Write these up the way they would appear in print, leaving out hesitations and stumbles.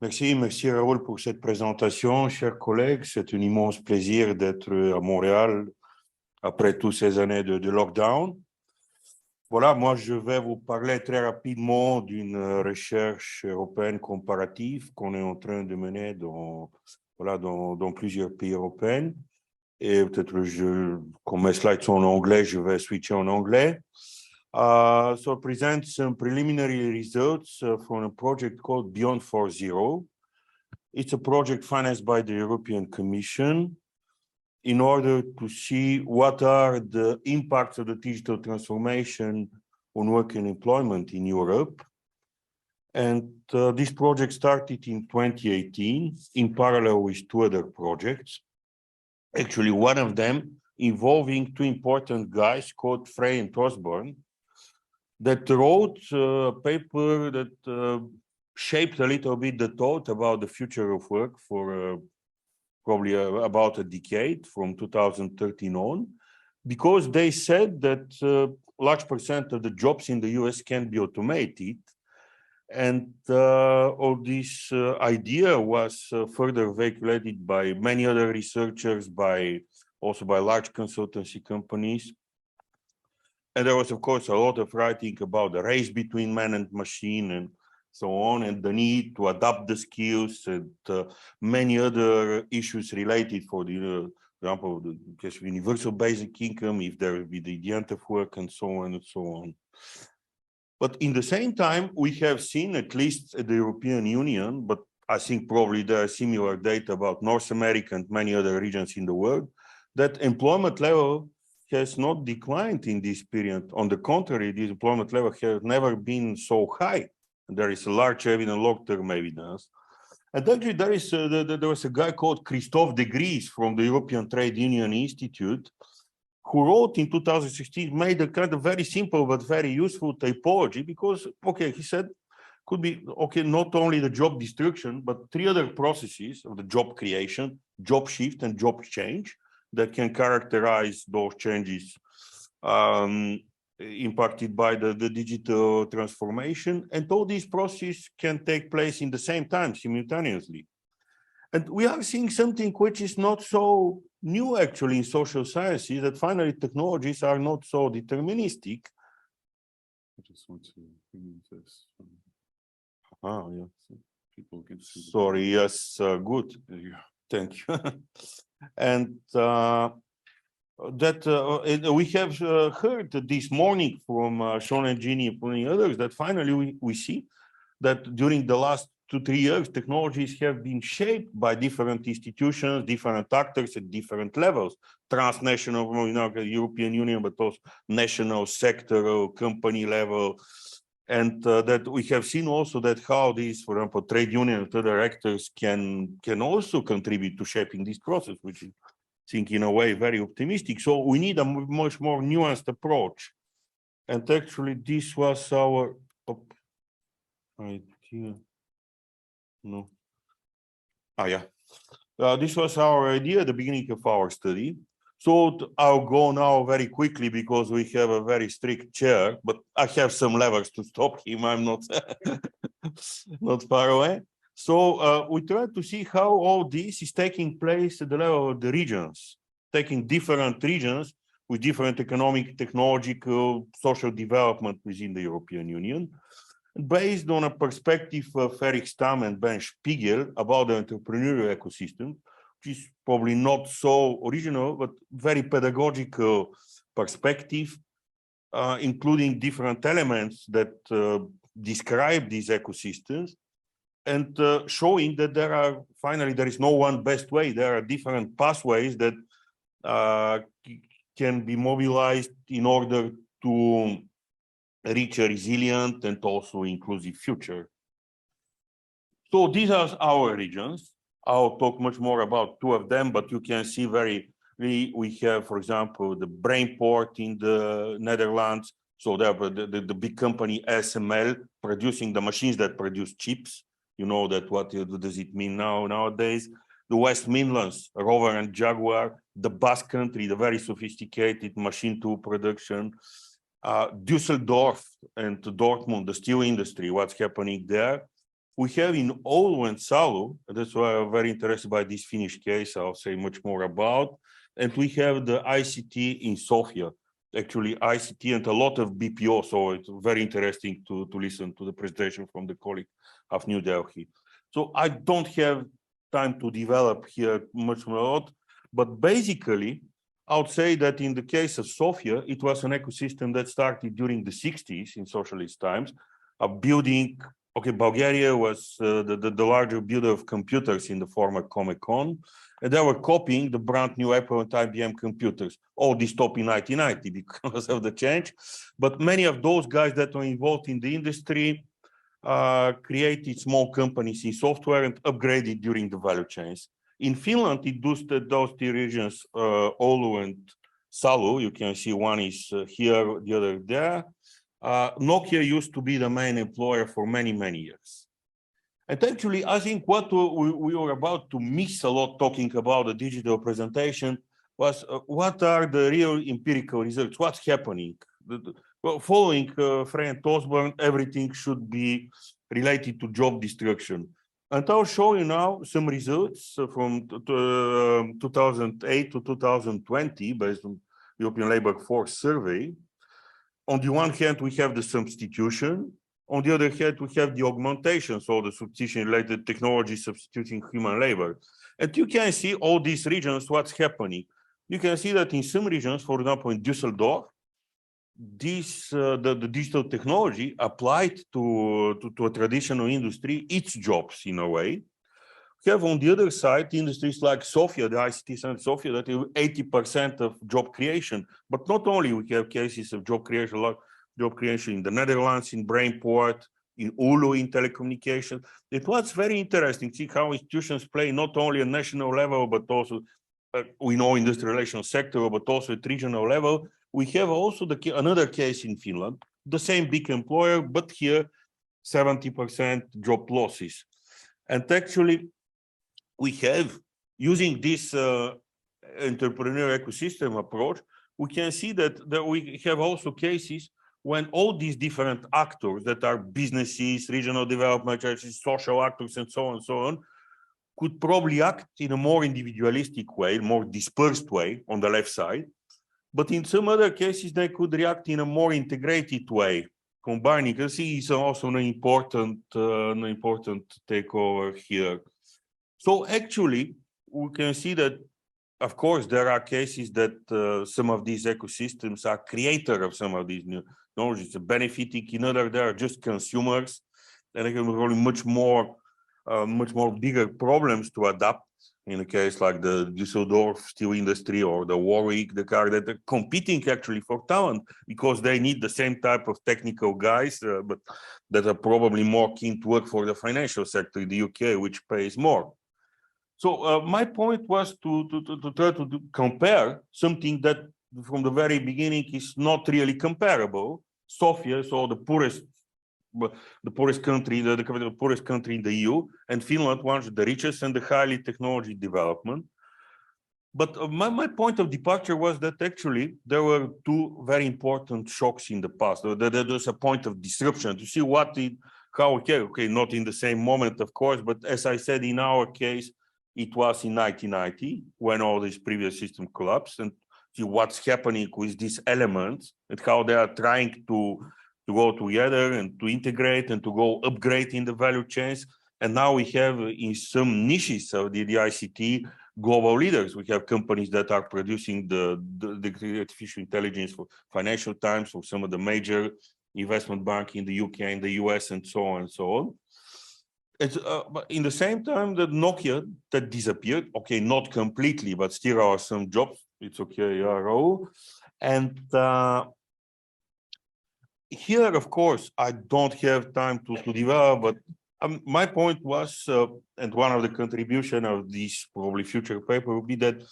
Merci Raoul pour cette présentation, chers collègues. C'est un immense plaisir d'être à Montréal après toutes ces années de lockdown. Voilà, moi je vais vous parler très rapidement d'une recherche européenne comparative qu'on est en train de mener dans plusieurs pays européens. Et peut-être comme mes slides sont en anglais, je vais switcher en anglais. So I present some preliminary results from a project called Beyond 4.0. It's a project financed by the European Commission in order to see what are the impacts of the digital transformation on work and employment in Europe. And this project started in 2018 in parallel with two other projects. Actually, one of them involving two important guys called Frey and Osborne that wrote a paper that shaped a little bit the thought about the future of work for probably about a decade from 2013 on, because they said that large percent of the jobs in the US can be automated. And all this idea was further vehiculated by many other researchers, also by large consultancy companies. And there was, of course, a lot of writing about the race between man and machine and so on, and the need to adapt the skills and many other issues related for the, for example, the case of universal basic income, if there will be the end of work and so on and so on. But in the same time, we have seen, at least at the European Union, but I think probably there are similar data about North America and many other regions in the world, that employment level has not declined in this period. On the contrary, the employment level has never been so high. There is a large evidence, long-term evidence. And actually, there was a guy called Christophe de Gries from the European Trade Union Institute, who wrote in 2016, made a kind of very simple but very useful typology, because, okay, he said, could be, okay, not only the job destruction, but three other processes of the job creation, job shift, and job change that can characterize those changes impacted by the digital transformation. And all these processes can take place in the same time, simultaneously. And we are seeing something which is not so new, actually, in social sciences, that finally technologies are not so deterministic. I just want to remove this. Yeah. So people can see. Sorry, yes, good. Thank you. And we have heard this morning from Sean and Ginny and many others that finally we see that during the last 2-3 years, technologies have been shaped by different institutions, different actors at different levels, transnational, the European Union, but also national, sectoral, company level. And that we have seen also that how these, for example, trade unions and other actors can also contribute to shaping this process, which is, I think, in a way, very optimistic. So we need a much more nuanced approach. And actually, this was our idea. No. This was our idea at the beginning of our study. So I'll go now very quickly because we have a very strict chair, but I have some levers to stop him. I'm not, not far away. So we try to see how all this is taking place at the level of the regions, taking different regions with different economic, technological, social development within the European Union, based on a perspective of Eric Stamm and Ben Spiegel about the entrepreneurial ecosystem, which is probably not so original, but very pedagogical perspective, including different elements that describe these ecosystems, and showing that there is no one best way. There are different pathways that can be mobilized in order to reach a resilient and also inclusive future. So these are our regions. I'll talk much more about two of them, but you can see we have, for example, the Brainport in the Netherlands. So the big company SML producing the machines that produce chips. You know that what does it mean nowadays? The West Midlands, Rover and Jaguar, the Basque Country, the very sophisticated machine tool production, Düsseldorf and Dortmund, the steel industry, what's happening there. we have in Oulu and Salu, that's why I'm very interested by this Finnish case, I'll say much more about, and we have the ICT in Sofia, actually ICT and a lot of BPO, so it's very interesting to listen to the presentation from the colleague of New Delhi. So I don't have time to develop here much more, but basically, I would say that in the case of Sofia, it was an ecosystem that started during the 60s in socialist times, of building. Okay, Bulgaria was the larger builder of computers in the former Comecon, and they were copying the brand new Apple and IBM computers. All this stopped in 1990 because of the change. But many of those guys that were involved in the industry created small companies in software and upgraded during the value chains. In Finland, it boosted those two regions, Oulu and Salu. You can see one is here, the other there. Nokia used to be the main employer for many, many years. And actually, I think what we were about to miss a lot talking about the digital presentation was what are the real empirical results, what's happening. Well, following Frank Osborne, everything should be related to job destruction. And I'll show you now some results from 2008 to 2020 based on European Labour Force Survey. On the one hand, we have the substitution. On the other hand, we have the augmentation, so the substitution-related technology substituting human labor. And you can see all these regions, what's happening. You can see that in some regions, for example, in Düsseldorf, the digital technology applied to a traditional industry, its jobs in a way. We have on the other side industries like Sofia, the ICT center Sofia, that have 80% of job creation. But not only we have cases of job creation, like job creation in the Netherlands, in Brainport, in Oulu, in telecommunications. It was very interesting to see how institutions play not only at national level, but also we know in the industrial sector, but also at regional level. We have also another case in Finland, the same big employer, but here 70% job losses. And actually, we have, using this entrepreneurial ecosystem approach, we can see that we have also cases when all these different actors that are businesses, regional development agencies, social actors, and so on, could probably act in a more individualistic way, more dispersed way on the left side. But in some other cases, they could react in a more integrated way, combining. You see, it's also an important takeover here. So actually, we can see that, of course, there are cases that some of these ecosystems are creator of some of these new technologies, benefiting. In other, they are just consumers, and they have really much more bigger problems to adapt. In a case like the Düsseldorf steel industry or the Warwick, the car, that are competing actually for talent because they need the same type of technical guys, but that are probably more keen to work for the financial sector in the UK, which pays more. So my point was to try to compare something that from the very beginning is not really comparable. Sofia, so the poorest country, the poorest country in the EU, and Finland, one of the richest and the highly technology development. But my point of departure was that actually there were two very important shocks in the past. There was a point of disruption to see okay, not in the same moment, of course, but as I said, in our case, it was in 1990 when all this previous system collapsed, and see what's happening with these elements and how they are trying to go together and to integrate and to go upgrade in the value chains. And now we have in some niches of the ICT global leaders. We have companies that are producing the artificial intelligence for Financial Times, for some of the major investment bank in the UK and the US, and so on and so on. It's, but in the same time, that Nokia that disappeared, okay, not completely, but still are some jobs. It's okay, RO. And here, of course, I don't have time to develop, but my point was, and one of the contribution of this probably future paper would be that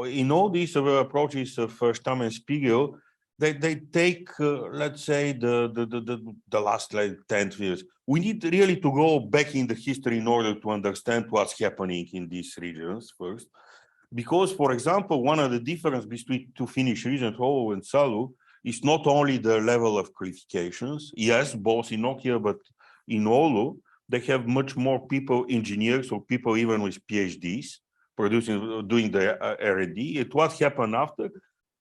in all these approaches of Stamm and Spiegel, they take, let's say, the last like 10 years. We need really to go back in the history in order to understand what's happening in these regions first. Because, for example, one of the differences between two Finnish regions, Oulu and Salu, is not only the level of qualifications. Yes, both in Nokia, but in Oulu, they have much more people, engineers, or people even with PhDs doing the R&D. It what happened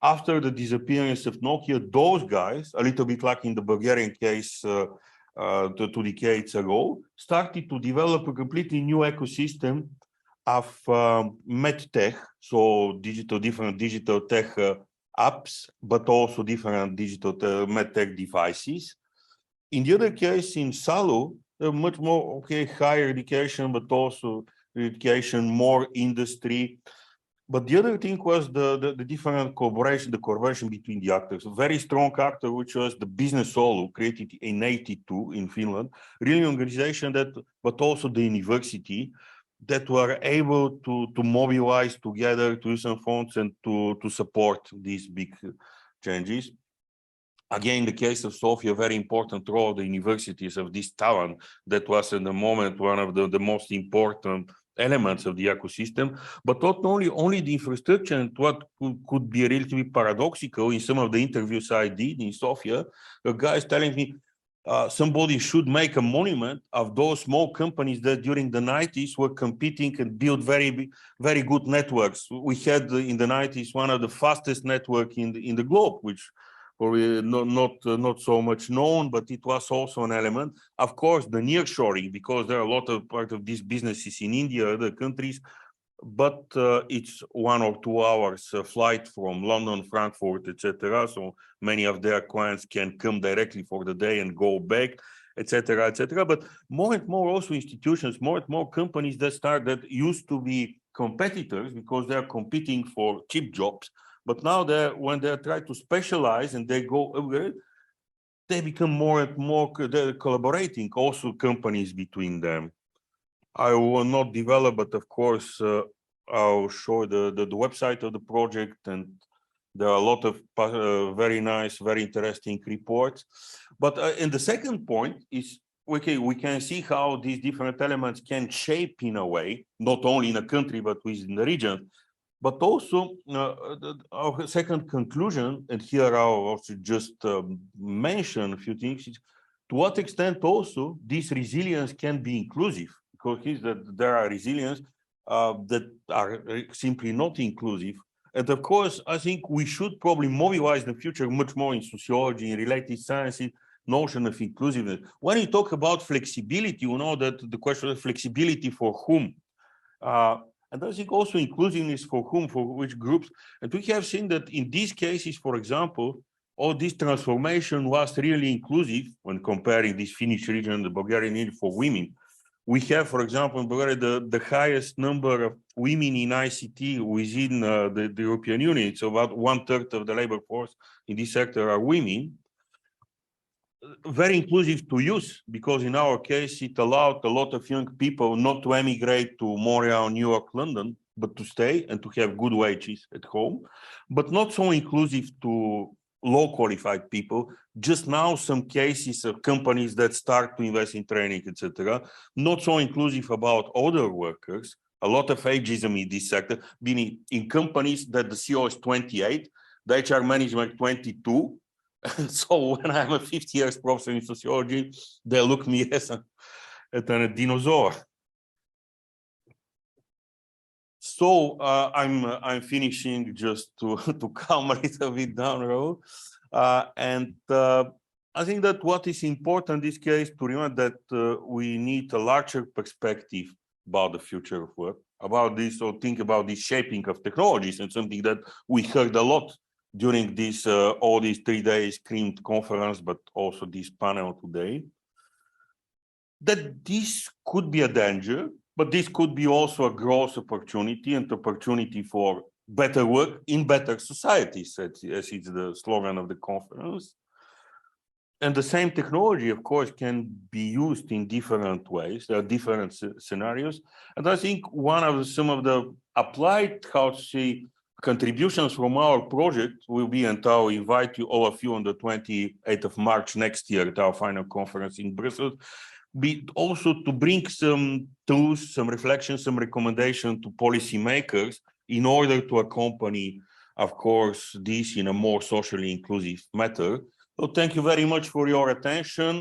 after the disappearance of Nokia. Those guys, a little bit like in the Bulgarian case 2 decades ago, started to develop a completely new ecosystem of medtech, so different digital tech apps, but also different digital medtech devices. In the other case, in Salu, much more higher education, but also education, more industry. But the other thing was the different collaboration, the collaboration between the actors. A very strong actor, which was the Business Solo, created in '82 in Finland, really an organization but also the university, that were able to mobilize together to use some funds and to support these big changes. Again, in the case of Sofia, a very important role of the universities of this talent that was in the moment one of the most important elements of the ecosystem, but not only the infrastructure. And what could be a relatively paradoxical in some of the interviews I did in Sofia, the guys telling me somebody should make a monument of those small companies that during the 90s were competing and built very, very good networks. We had in the 90s one of the fastest networks in the globe, which probably not so much known, but it was also an element. Of course, the nearshoring, because there are a lot of part of these businesses in India, other countries, but it's 1 or 2 hours flight from London, Frankfurt, etc. So many of their clients can come directly for the day and go back, etc., etc. But more and more also institutions, more and more companies that used to be competitors because they are competing for cheap jobs. But now when they try to specialize and they go upgrade, they become more and more collaborating, also companies between them. I will not develop, but of course, I'll show the website of the project, and there are a lot of very nice, very interesting reports. But and the second point is, we can see how these different elements can shape in a way, not only in a country, but within the region. But also, our second conclusion, and here I'll also just mention a few things, is to what extent also this resilience can be inclusive, because there are resilience that are simply not inclusive. And of course, I think we should probably mobilize in the future much more in sociology and related sciences, notion of inclusiveness. When you talk about flexibility, you know that the question of flexibility for whom? And I think also inclusiveness for whom, for which groups. And we have seen that in these cases, for example, all this transformation was really inclusive when comparing this Finnish region, the Bulgarian region, for women. We have, for example, in Bulgaria, the highest number of women in ICT within the European Union. So about 1/3 of the labor force in this sector are women. Very inclusive to youth, because in our case, it allowed a lot of young people not to emigrate to Montreal, New York, London, but to stay and to have good wages at home, but not so inclusive to low qualified people. Just now, some cases of companies that start to invest in training, etc. Not so inclusive about older workers. A lot of ageism in this sector, being in companies that the CEO is 28, the HR management 22. So when I'm a 50 years professor in sociology, they look me as a dinosaur. So I'm finishing just to calm a little bit down the road. I think that what is important in this case to remember that we need a larger perspective about the future of work, about this, or think about the shaping of technologies, and something that we heard a lot during this all these 3 days screened conference, but also this panel today, that this could be a danger, but this could be also a growth opportunity and opportunity for better work in better societies, as is the slogan of the conference. And the same technology, of course, can be used in different ways. There are different scenarios. And I think some of the applied, contributions from our project will be, and I'll invite all of you on the 28th of March next year at our final conference in Brussels, be also to bring some tools, some reflections, some recommendations to policymakers in order to accompany, of course, this in a more socially inclusive manner. So thank you very much for your attention.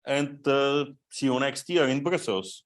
and see you next year in Brussels.